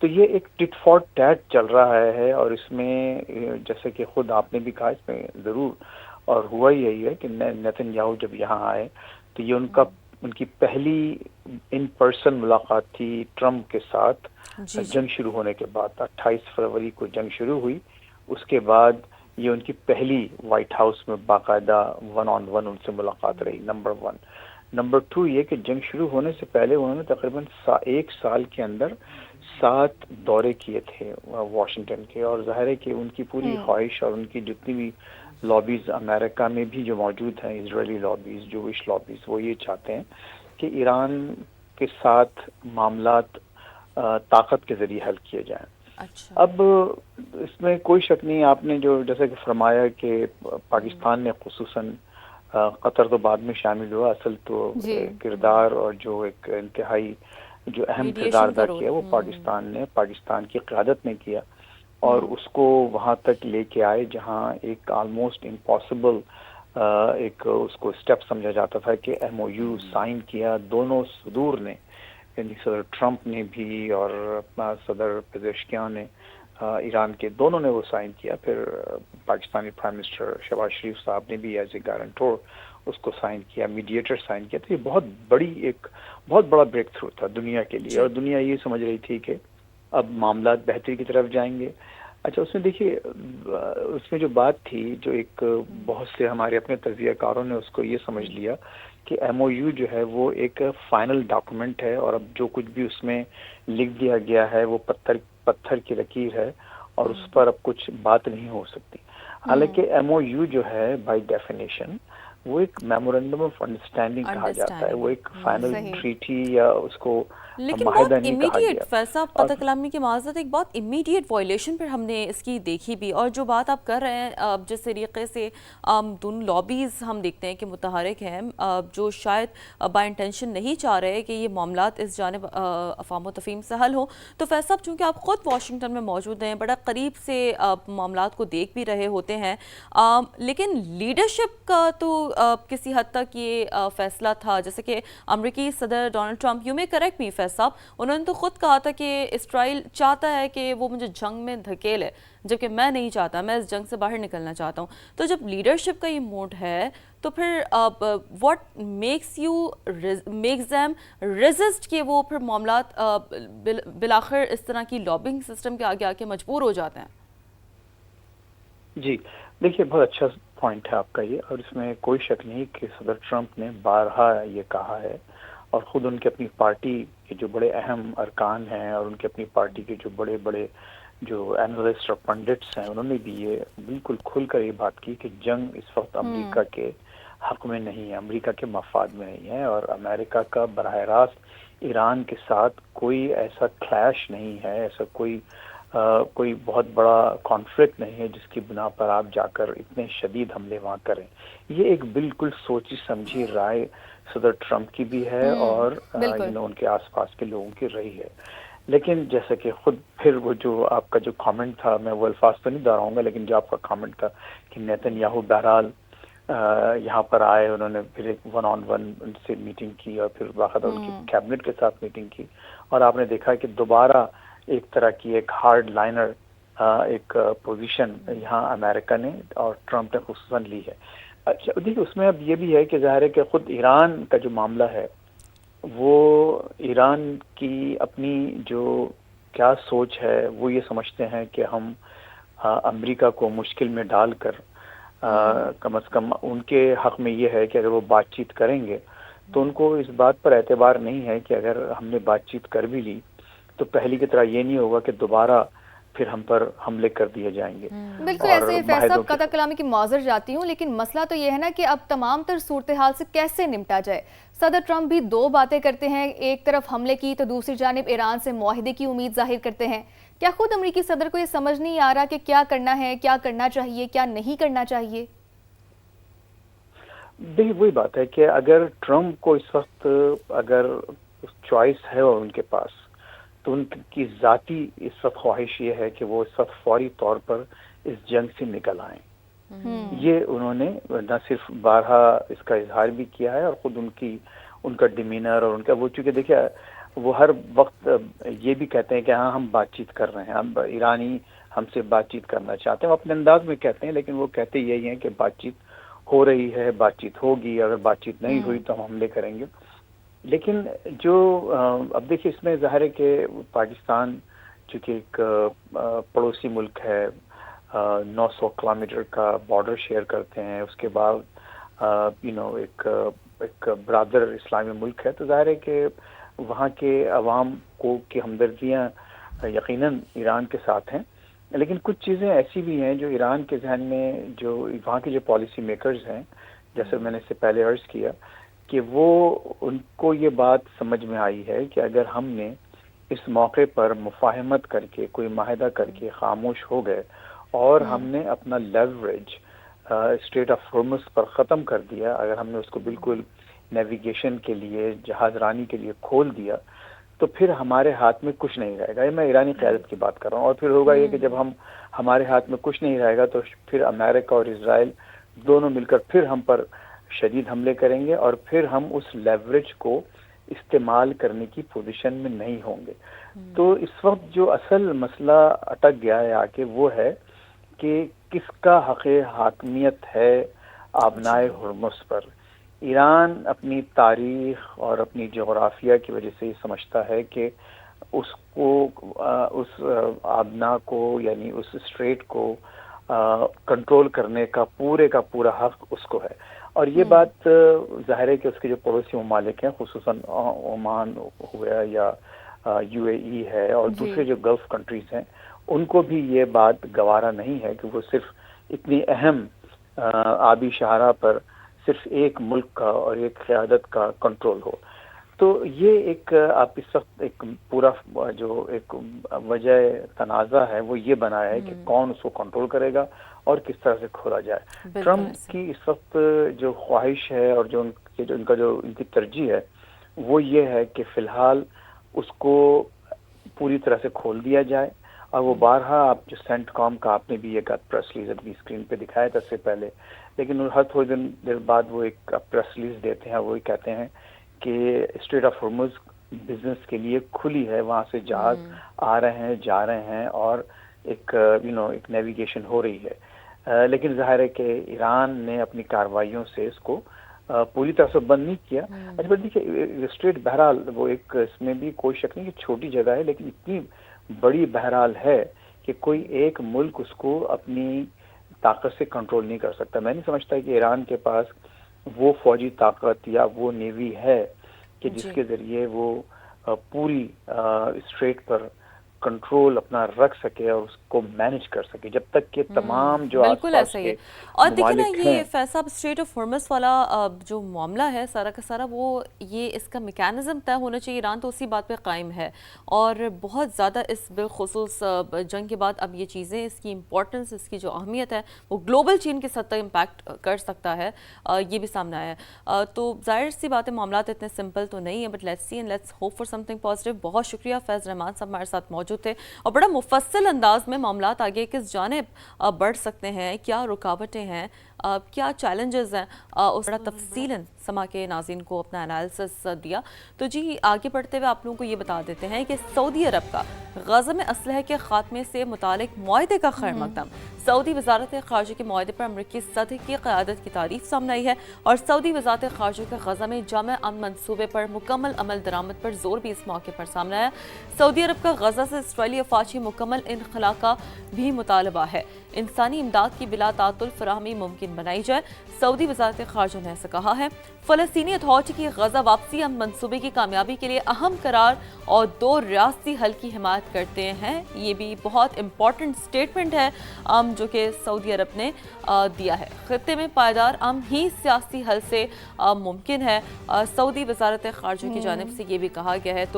تو یہ ایک ٹٹ فار ٹیٹ چل رہا ہے، اور اس میں جیسے کہ خود آپ نے بھی کہا اس میں ضرور، اور ہوا یہی ہے کہ نیتن یاہو جب یہاں آئے تو یہ ان کی پہلی ان پرسن ملاقات تھی ٹرمپ کے ساتھ جی جی جنگ شروع ہونے کے بعد. 28 فروری کو جنگ شروع ہوئی، اس کے بعد یہ ان کی پہلی وائٹ ہاؤس میں باقاعدہ ون آن ون ان سے ملاقات رہی. نمبر 1. نمبر 2 یہ کہ جنگ شروع ہونے سے پہلے انہوں نے تقریباً 1 سال کے اندر 7 دورے کیے تھے واشنگٹن کے، اور ظاہر ہے کہ ان کی پوری خواہش اور ان کی جتنی بھی لابیز امریکہ میں بھی جو موجود ہیں، اسرائیلی لابیز، جوش لابیز، وہ یہ چاہتے ہیں کہ ایران کے ساتھ معاملات طاقت کے ذریعے حل کیے جائیں. اچھا اب اس میں کوئی شک نہیں، آپ نے جو جیسا کہ فرمایا کہ پاکستان نے خصوصاً قطر تو بعد میں شامل ہوا، اصل تو جی کردار اور جو ایک انتہائی جو اہم کردار میڈیشن ادا کا رول کیا وہ پاکستان کی قیادت نے کیا، اور اس کو وہاں تک لے کے آئے جہاں ایک آلموسٹ امپاسبل ایک اس کو اسٹیپ سمجھا جاتا تھا کہ ایم او یو سائن کیا دونوں صدور نے، یعنی صدر ٹرمپ نے بھی اور صدر پزیشکیان نے، ایران کے دونوں نے وہ سائن کیا. پھر پاکستانی پرائم منسٹر شہباز شریف صاحب نے بھی ایز اے گارنٹور اس کو سائن کیا، میڈیٹر سائن کیا. تو یہ بہت بڑا بریک تھرو تھا دنیا کے لیے، جی اور دنیا یہ سمجھ رہی تھی کہ اب معاملات بہتری کی طرف جائیں گے. اچھا، اس میں دیکھیے اس میں جو بات تھی، جو ایک بہت سے ہمارے اپنے تجزیہ کاروں نے اس کو یہ سمجھ لیا کہ ایم او یو جو ہے وہ ایک فائنل ڈاکومنٹ ہے، اور اب جو کچھ بھی اس میں لکھ دیا گیا ہے وہ پتھر کی لکیر ہے، اور اس پر اب کچھ بات نہیں ہو سکتی. حالانکہ ایم او یو جو ہے بائی ڈیفینیشن وہ ایک میمورینڈم آف انڈرسٹینڈنگ کہا جاتا ہے، وہ ایک فائنل صحیح. ٹریٹی یا اس کو لیکن معاہدہ بہت نہیں کہا امیڈیٹ، گیا. فیض صاحب اور قطع کلامی کی معذرت، ایک بہت امیڈیٹ وائلیشن پھر ہم نے اس کی دیکھی بھی. اور جو بات آپ کر رہے ہیں جس طریقے سے دونوں لابیز ہم دیکھتے ہیں کہ متحرک ہیں، جو شاید بائی انٹینشن نہیں چاہ رہے کہ یہ معاملات اس جانب افہام و تفہیم سے حل ہوں. تو فیض صاحب چونکہ آپ خود واشنگٹن میں موجود ہیں، بڑا قریب سے معاملات کو دیکھ بھی رہے ہوتے ہیں، لیکن لیڈرشپ کا تو کسی حد تک یہ فیصلہ تھا، جیسے کہ امریکی صدر ڈونلڈ ٹرمپ، یو میں کریکٹ می فیض صاحب، انہوں نے تو خود کہا تھا کہ اسرائیل چاہتا ہے کہ وہ مجھے جنگ میں دھکیلے، جبکہ میں نہیں چاہتا، میں اس جنگ سے باہر نکلنا چاہتا ہوں. تو جب لیڈرشپ کا یہ موڈ ہے تو پھر واٹ میکس them resist کہ وہ پھر معاملات بالآخر اس طرح کی لابنگ سسٹم کے آگے آ کے مجبور ہو جاتے ہیں؟ جی دیکھیے، بہت اچھا پوائنٹ ہے آپ کا یہ، اور اس میں کوئی شک نہیں کہ صدر ٹرمپ نے بارہا یہ کہا ہے، اور خود ان کے اپنی پارٹی کے جو بڑے اہم ارکان ہیں اور ان کے اپنی پارٹی کے جو بڑے بڑے جو اینالسٹ اور پنڈٹس ہیں، انہوں نے بھی یہ بالکل کھل کر یہ بات کی کہ جنگ اس وقت امریکہ کے حق میں نہیں ہے، امریکہ کے مفاد میں نہیں ہے، اور امریکہ کا براہ راست ایران کے ساتھ کوئی ایسا کلیش نہیں ہے، ایسا کوئی بہت بڑا کانفلکٹ نہیں ہے جس کی بنا پر آپ جا کر اتنے شدید حملے وہاں کریں. یہ ایک بالکل سوچی سمجھی رائے صدر ٹرمپ کی بھی ہے، اور بالکل. ان کے آس پاس کے لوگوں کی رہی ہے. لیکن جیسا کہ خود پھر وہ جو آپ کا جو کامنٹ تھا، میں وہ الفاظ تو نہیں دہراؤں گا، لیکن جو آپ کا کامنٹ تھا کہ نیتن یاہو بہرحال یہاں پر آئے، انہوں نے پھر ایک ون آن ون ان سے میٹنگ کی، اور پھر باقاعدہ ان کی کیبنٹ کے ساتھ میٹنگ کی، اور آپ نے دیکھا کہ دوبارہ ایک طرح کی ایک ہارڈ لائنر ایک پوزیشن یہاں امریکہ نے اور ٹرمپ نے خصوصاً لی ہے. اچھا دیکھیے، اس میں اب یہ بھی ہے کہ ظاہر ہے کہ خود ایران کا جو معاملہ ہے وہ ایران کی اپنی جو کیا سوچ ہے، وہ یہ سمجھتے ہیں کہ ہم امریکہ کو مشکل میں ڈال کر کم از کم ان کے حق میں یہ ہے کہ اگر وہ بات چیت کریں گے تو ان کو اس بات پر اعتبار نہیں ہے کہ اگر ہم نے بات چیت کر بھی لی تو پہلی کی طرح یہ نہیں ہوگا کہ دوبارہ پھر ہم پر حملے کر دیے جائیں گے. بالکل اور ایسے فیض معاہدوں صاحب، کے قطع کلامی کی معذر جاتی ہوں، لیکن مسئلہ تو یہ ہے نا کہ اب تمام تر صورتحال سے کیسے نمٹا جائے. صدر ٹرمپ بھی دو باتیں کرتے ہیں، ایک طرف حملے کی تو دوسری جانب ایران سے معاہدے کی امید ظاہر کرتے ہیں. کیا خود امریکی صدر کو یہ سمجھ نہیں آ رہا کہ کیا کرنا ہے، کیا کرنا چاہیے، کیا نہیں کرنا چاہیے؟ دیکھیے وہی بات ہے کہ اگر ٹرمپ کو اس وقت اگر چوائس ہے اور ان کے پاس، تو ان کی ذاتی اس وقت خواہش یہ ہے کہ وہ اس وقت فوری طور پر اس جنگ سے نکل آئیں. یہ انہوں نے نہ صرف بارہا اس کا اظہار بھی کیا ہے، اور خود ان کا ڈیمینر اور ان کا وہ، چونکہ دیکھیے وہ ہر وقت یہ بھی کہتے ہیں کہ ہاں ہم بات چیت کر رہے ہیں، ہم ایرانی ہم سے بات چیت کرنا چاہتے ہیں، وہ اپنے انداز میں کہتے ہیں، لیکن وہ کہتے یہی ہیں کہ بات چیت ہو رہی ہے، بات چیت ہوگی، اگر بات چیت نہیں ہوئی تو ہم حملے کریں گے۔ لیکن جو اب دیکھیے اس میں ظاہر ہے کہ پاکستان چونکہ ایک پڑوسی ملک ہے، 900 کلومیٹر کا بارڈر شیئر کرتے ہیں، اس کے بعد ایک برادر اسلامی ملک ہے، تو ظاہر ہے کہ وہاں کے عوام کو کی ہمدردیاں یقیناً ایران کے ساتھ ہیں، لیکن کچھ چیزیں ایسی بھی ہیں جو ایران کے ذہن میں، جو وہاں کے جو پالیسی میکرز ہیں، جیسے میں نے اس سے پہلے عرض کیا کہ وہ ان کو یہ بات سمجھ میں آئی ہے کہ اگر ہم نے اس موقع پر مفاہمت کر کے، کوئی معاہدہ کر کے خاموش ہو گئے اور ہم نے اپنا لیوریج اسٹریٹ آف ہارمز پر ختم کر دیا، اگر ہم نے اس کو بالکل نیویگیشن کے لیے، جہاز رانی کے لیے کھول دیا، تو پھر ہمارے ہاتھ میں کچھ نہیں رہے گا۔ یہ میں ایرانی قیادت کی بات کر رہا ہوں، اور پھر ہوگا یہ کہ جب ہمارے ہاتھ میں کچھ نہیں رہے گا تو پھر امریکہ اور اسرائیل دونوں مل کر پھر ہم پر شدید حملے کریں گے، اور پھر ہم اس لیوریج کو استعمال کرنے کی پوزیشن میں نہیں ہوں گے۔ تو اس وقت جو اصل مسئلہ اٹک گیا ہے آ کے وہ ہے کہ کس کا حق حاکمیت ہے آبنائے ہرمز پر۔ ایران اپنی تاریخ اور اپنی جغرافیہ کی وجہ سے یہ سمجھتا ہے کہ اس کو اس آبنا کو، یعنی اس اسٹریٹ کو کنٹرول کرنے کا پورا حق اس کو ہے، اور یہ بات ظاہر ہے کہ اس کے جو پڑوسی ممالک ہیں، خصوصاً عمان ہوا یا یو اے ای ہے اور دوسرے جو گلف کنٹریز ہیں، ان کو بھی یہ بات گوارا نہیں ہے کہ وہ صرف اتنی اہم آبی شاہراہ پر صرف ایک ملک کا اور ایک قیادت کا کنٹرول ہو۔ تو یہ ایک آپ اس وقت ایک پورا جو ایک وجہ تنازع ہے وہ یہ بنا ہے کہ کون اس کو کنٹرول کرے گا اور کس طرح سے کھولا جائے۔ ٹرمپ کی اس وقت جو خواہش ہے اور جو ان کی ترجیح ہے وہ یہ ہے کہ فی الحال اس کو پوری طرح سے کھول دیا جائے، اور وہ بارہا آپ جو سینٹ کام کا آپ نے بھی ایک پریس ریلیز اپنی اسکرین پہ دکھایا تھا اس سے پہلے، لیکن ہر تھوڑی دیر بعد وہ ایک پریس ریلیز دیتے ہیں، وہ کہتے ہیں کہ اسٹریٹ آف ہارمز بزنس کے لیے کھلی ہے، وہاں سے جہاز آ رہے ہیں، جا رہے ہیں، اور ایک ایک نیویگیشن ہو رہی ہے، لیکن ظاہر ہے کہ ایران نے اپنی کارروائیوں سے اس کو پوری طرح سے بند نہیں کیا۔ اچھا دیکھیے اسٹریٹ بہرحال وہ ایک، اس میں بھی کوئی شک نہیں کہ چھوٹی جگہ ہے، لیکن اتنی بڑی بہرحال ہے کہ کوئی ایک ملک اس کو اپنی طاقت سے کنٹرول نہیں کر سکتا۔ میں نہیں سمجھتا کہ ایران کے پاس وہ فوجی طاقت یا وہ نیوی ہے کہ جس کے ذریعے وہ پوری اسٹریٹ پر کنٹرول اپنا رکھ سکے اور اس کو مینج کر سکے، جب تک کہ تمام جو آس پاس کے اور دیکھیں نا ممالک یہ ہیں۔ فیصلہ اسٹریٹ آف ہارمز والا جو معاملہ ہے سارا کا سارا، وہ یہ اس کا میکانزم طے ہونا چاہیے، ایران تو اسی بات پہ قائم ہے، اور بہت زیادہ اس بالخصوص جنگ کے بعد اب یہ چیزیں، اس کی امپورٹنس، اس کی جو اہمیت ہے وہ گلوبل چین کے سطح امپیکٹ کر سکتا ہے، یہ بھی سامنے آیا ہے۔ تو ظاہر سی بات ہے معاملات اتنے سمپل تو نہیں ہے، but let's see and let's hope for something positive. بہت شکریہ، فیض رحمان صاحب ہمارے ساتھ موجود تھے، اور بڑا مفصل انداز میں معاملات آگے کس جانب بڑھ سکتے ہیں، کیا رکاوٹیں ہیں، کیا چیلنجز ہیں، اس بڑا تفصیلاً سما کے ناظرین کو اپنا انالیسس دیا۔ تو جی آگے بڑھتے ہوئے آپ لوگوں کو یہ بتا دیتے ہیں کہ سعودی عرب کا غزہ میں اسلحے کے خاتمے سے متعلق معاہدے کا خیر مقدم، سعودی وزارت خارجہ کے معاہدے پر امریکی صدر کی قیادت کی تعریف سامنے آئی ہے، اور سعودی وزارت خارجہ کے غزہ میں جامع امن منصوبے پر مکمل عمل درآمد پر زور بھی اس موقع پر سامنے آیا۔ سعودی عرب کا غزہ سے اسرائیلی افواج کی مکمل انخلا کا بھی مطالبہ ہے، انسانی امداد کی بلا تعطل فراہمی ممکن بنائی جائے۔ سعودی وزارت خارجہ نے ایسا کہا ہے۔ فلسطینی اتھارٹی کی غزہ واپسی امن منصوبے کی کامیابی کے لیے اہم قرار اور 2 ریاستی حل کی حمایت کرتے ہیں، یہ بھی بہت امپورٹنٹ سٹیٹمنٹ ہے جو کہ سعودی عرب نے دیا ہے۔ خطے میں پائیدار امن ہی سیاسی حل سے ممکن ہے، سعودی وزارت خارجہ کی جانب سے یہ بھی کہا گیا ہے۔ تو